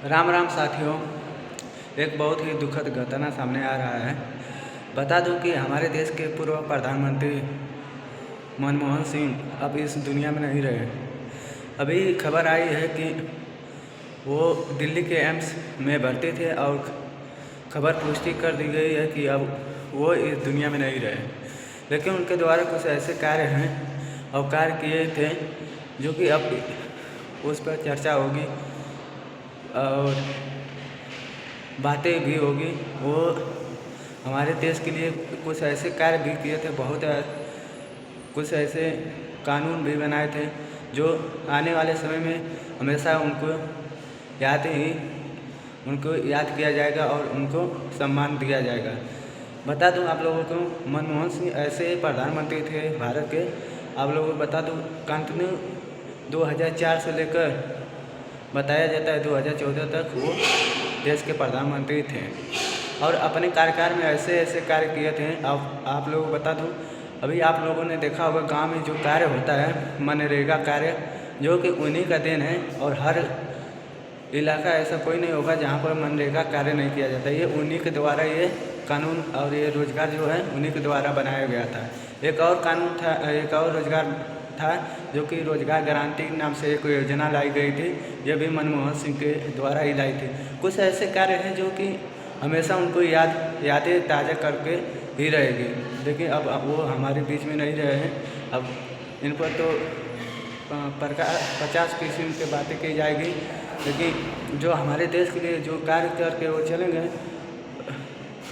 राम राम साथियों। एक बहुत ही दुखद घटना सामने आ रहा है। बता दूं कि हमारे देश के पूर्व प्रधानमंत्री मनमोहन सिंह अब इस दुनिया में नहीं रहे। अभी खबर आई है कि वो दिल्ली के एम्स में भर्ती थे और खबर पुष्टि कर दी गई है कि अब वो इस दुनिया में नहीं रहे। लेकिन उनके द्वारा कुछ ऐसे कार्य हैं और कार्य किए थे जो कि अब उस पर चर्चा होगी और बातें भी होगी। वो हमारे देश के लिए कुछ ऐसे कार्य भी किए थे, कुछ ऐसे कानून भी बनाए थे जो आने वाले समय में हमेशा उनको याद किया जाएगा और उनको सम्मान दिया जाएगा। बता दूं आप लोगों को, मनमोहन सिंह ऐसे प्रधानमंत्री थे भारत के। आप लोगों को बता दूं, कंटिन्यू 2004 से लेकर बताया जाता है 2014 तक वो देश के प्रधानमंत्री थे और अपने कार्यकाल में ऐसे ऐसे कार्य किए थे। अब आप लोगों को बता दूं, अभी आप लोगों ने देखा होगा गांव में जो कार्य होता है मनरेगा कार्य, जो कि उन्हीं का देन है। और हर इलाका ऐसा कोई नहीं होगा जहां पर मनरेगा कार्य नहीं किया जाता। ये उन्हीं के द्वारा ये कानून और ये रोजगार जो है उन्हीं के द्वारा बनाया गया था। एक और कानून था, एक और रोजगार था जो कि रोजगार गारंटी के नाम से एक योजना लाई गई थी। ये भी मनमोहन सिंह के द्वारा ही लाई थी। कुछ ऐसे कार्य हैं जो कि हमेशा उनको यादें ताज़ा करके ही रहेगी। लेकिन अब वो हमारे बीच में नहीं रहे हैं। अब इन पर तो 50 किस्म की बातें की जाएगी, लेकिन जो हमारे देश के लिए जो कार्य करके वो चलेंगे,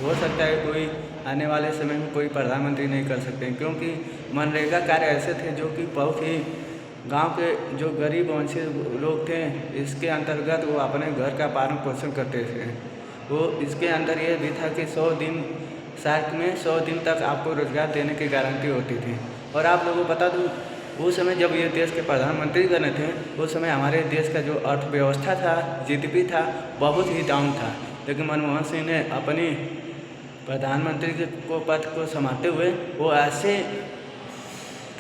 हो सकता है कोई आने वाले समय में कोई प्रधानमंत्री नहीं कर सकते, क्योंकि मनरेगा कार्य ऐसे थे जो कि बहुत ही गांव के जो गरीब वंचित लोग थे, इसके अंतर्गत वो अपने घर का पालन पोषण करते थे। वो इसके अंदर ये भी था कि 100 दिन, साल में 100 दिन तक आपको रोजगार देने की गारंटी होती थी। और आप लोगों को बता दूँ, उस समय जब ये देश के प्रधानमंत्री बने थे, उस समय हमारे देश का जो अर्थव्यवस्था था, जीडीपी था, बहुत ही डाउन था। लेकिन मनमोहन सिंह ने अपनी प्रधानमंत्री को पद को संभालते हुए वो ऐसे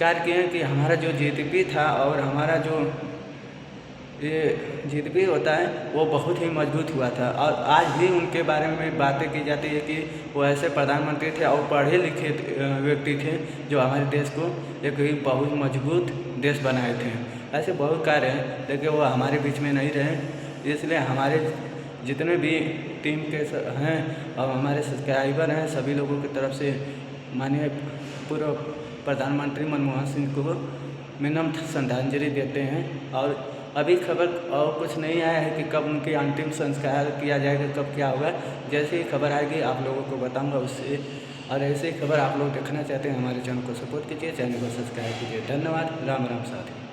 कार्य किए कि हमारा जो जीडीपी था और हमारा जो ये जीडीपी होता है वो बहुत ही मजबूत हुआ था। और आज भी उनके बारे में बातें की जाती है कि वो ऐसे प्रधानमंत्री थे और पढ़े लिखे व्यक्ति थे जो हमारे देश को एक बहुत मजबूत देश बनाए थे। ऐसे बहुत कार्य हैं, लेकिन वो हमारे बीच में नहीं रहे। इसलिए हमारे जितने भी टीम के हैं और हमारे सब्सक्राइबर हैं, सभी लोगों की तरफ से माननीय पूर्व प्रधानमंत्री मनमोहन सिंह को विनम्र श्रद्धांजलि देते हैं। और अभी खबर और कुछ नहीं आया है कि कब उनके अंतिम संस्कार किया जाएगा, कब क्या होगा। जैसे ही खबर आएगी आप लोगों को बताऊंगा उससे। और ऐसे ही खबर आप लोग देखना चाहते हैं, हमारे चैनल को सपोर्ट कीजिए, चैनल को सब्सक्राइब कीजिए। धन्यवाद। राम राम साथी।